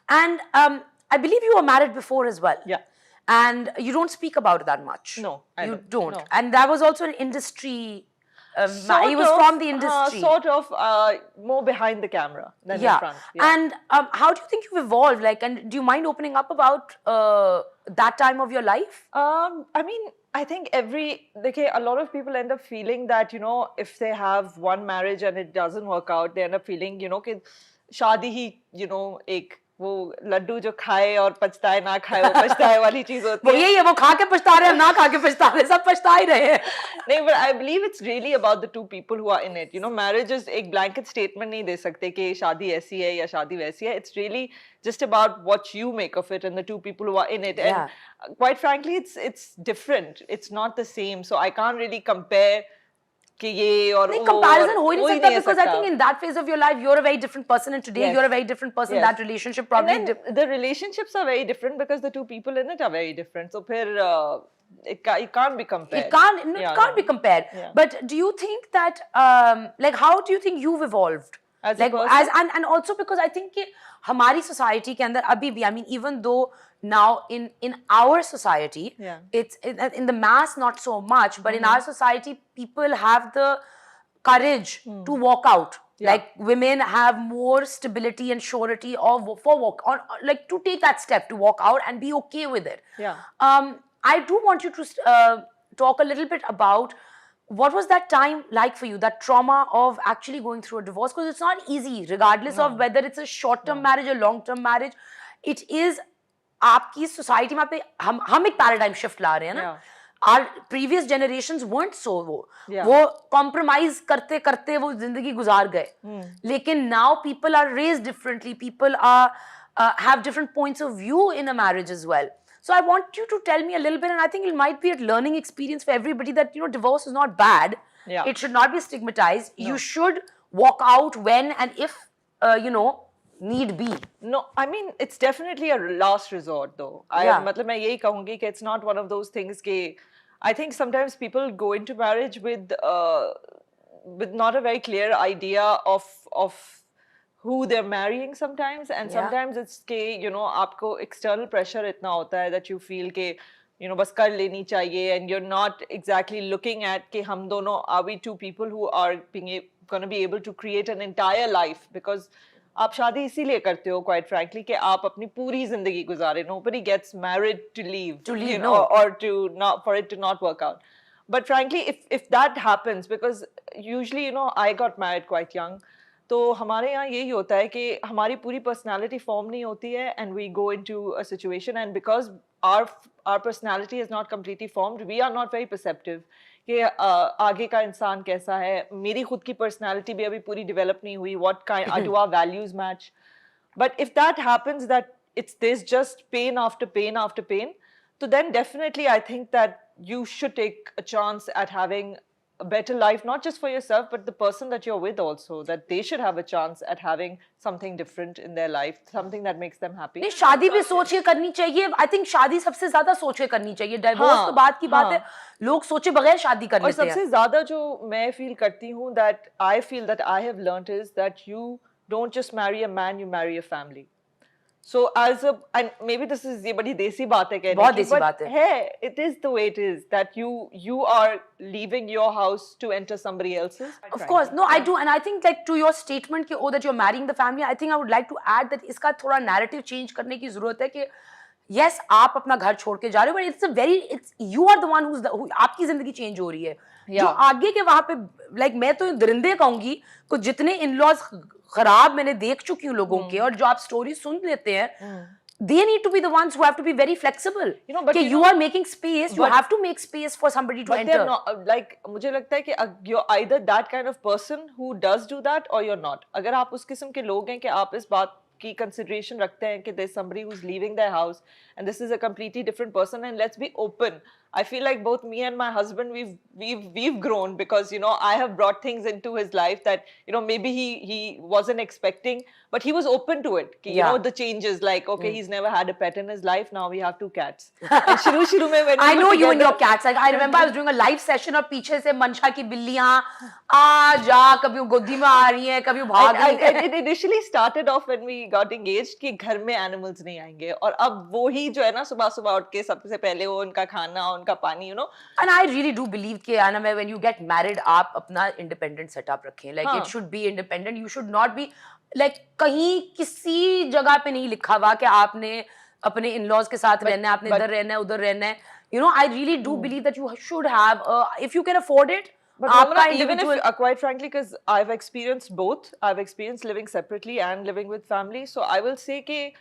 And I believe you were married before as well. Yeah. And you don't speak about it that much. No, I you don't. No. And that was also an industry. He was Sort from the of, industry. Sort of more behind the camera than in front. Yeah. And how do you think you've evolved? Like, and do you mind opening up about that time of your life? I mean, I think a lot of people end up feeling that, you know, if they have one marriage and it doesn't work out, they end up feeling, you know, कि शादी ही, you know, एक वो लड्डू जो खाए और पछताए ना खाए वो पछताए वाली चीज होती है। यही है, वो खा के पछता रहे हैं, ना खा के पछता रहे हैं, सब पछता ही रहे हैं। नहीं, but I believe it's really about the two people who are in it. You know, marriage is एक blanket statement नहीं दे सकते कि शादी ऐसी है या शादी वैसी है. It's really just about what you make of it and the two people who are in it. And quite frankly, it's different. It's not the same. So I can't really compare कि ये और वो comparison हो ही नहीं सकता, because I think in that phase of your life you're a very different person and today you're a very different person. That relationship probably and then the relationships are very different because the two people in it are very different. So फिर it can't be compared. It can't be compared. But do you think that like how do you think you've evolved as like a person? and also because I think कि हमारी society के अंदर अभी भी, I mean, even though now in our society, it's in the mass not so much, but in our society people have the courage to walk out. Like women have more stability and surety like to take that step to walk out and be okay with it. I do want you to talk a little bit about what was that time like for you, that trauma of actually going through a divorce, because it's not easy regardless of whether it's a short-term marriage or long-term marriage. It is आपकी society में पे हम एक paradigm shift ला रहे हैं ना. Our previous generations weren't so वो compromise करते करते वो जिंदगी गुजार गए. लेकिन now people are raised differently, people are have different points of view in a marriage as well. So I want you to tell me a little bit, and I think it might be a learning experience for everybody, that, you know, divorce is not bad. It should not be stigmatized. You should walk out when and if you know, need be. No, I mean, it's definitely a last resort though. मतलब मैं यही कहूँगी कि it's not one of those things कि I think sometimes people go into marriage with not a very clear idea of who they're marrying sometimes, and sometimes it's कि, you know, आपको external pressure इतना होता है that you feel कि, you know, बस कर लेनी चाहिए, and you're not exactly looking at कि हम दोनों, are we two people who are going to be able to create an entire life, because आप शादी इसीलिए करते हो, quite frankly, कि आप अपनी पूरी जिंदगी गुजारे. Nobody gets married to leave, you know, or to not, for it to not work out. But frankly, if that happens, because usually, you know, I got married quite young, तो हमारे यहाँ यही होता है कि हमारी पूरी personality form नहीं होती है, and we go into a situation, and because our personality is not completely formed, we are not very perceptive कि आगे का इंसान कैसा है. मेरी खुद की पर्सनालिटी भी अभी पूरी डेवलप नहीं हुई. What kind do our values match? But if that happens, that there's just pain after pain after pain, so then definitely I think that you should take a chance at having a better life, not just for yourself, but the person that you're with also, that they should have a chance at having something different in their life, something that makes them happy. नहीं, शादी भी सोच के करनी चाहिए. I think शादी सबसे ज्यादा सोच के करनी चाहिए. Divorce तो बात की बात है, लोग सोचे बगैर शादी कर लेते हैं. और सबसे ज्यादा जो मैं फील करती हूँ, that I feel that I have learned, is that you don't just marry a man, you marry a family. So and maybe this is ये बड़ी देसी बात है कहने की, बहुत देसी बात है. It is the way it is, that you are leaving your house to enter somebody else's. Of course, no, I do, and I think like to your statement कि that you're marrying the family, I think I would like to add that इसका थोड़ा narrative change करने की जरूरत है कि yes, आप अपना घर छोड़ के जा रहे हो, but you are the one who आपकी जिंदगी change हो रही है. जो आगे के वहाँ पे like मैं तो दरिंदे कहूँगी कि जितने in-laws खराब मैंने देख चुकी हूँ लोगों के, और जो आप स्टोरी सुन लेते हैं, they need to be the ones who have to be very flexible. You know, but you are making space, you have to make space for somebody to enter. Not, like मुझे लगता है कि you're either that kind of person who does do that, or you're not. अगर आप उस किस्म के लोग हैं कि आप इस बात की consideration रखते हैं कि there's somebody who's leaving their house and this is a completely different person, and let's be open. I feel like both me and my husband, we've grown, because you know, I have brought things into his life that, you know, maybe he wasn't expecting, but he was open to it. You know, the changes, like, okay, he's never had a pet in his life, now we have 2 cats. And shuru mein when I we know were you and your together, cats. Like I remember I was doing a live session और पीछे से मंशा की बिल्लियाँ आ जा, कभी वो गोदी में आ रही हैं, कभी वो भाग रही हैं. It initially started off when we got engaged कि घर में animals नहीं आएंगे, और अब वो ही जो है ना, सुबह सुबह उठ के सबसे पहले वो उनका खाना, उनका पानी, you know. And I really do believe कि Anna, when you get married, आप अपना independent setup रखें. Like it should be independent. You should not be like कहीं किसी जगह पे नहीं लिखा हुआ कि आपने अपने in-laws के साथ रहना है, आपने इधर रहना है, उधर रहना है. You know, I really do believe that you should have, if you can afford it. But Ramana, even if, quite frankly, because I've experienced both. I've experienced living separately and living with family. So I will say कि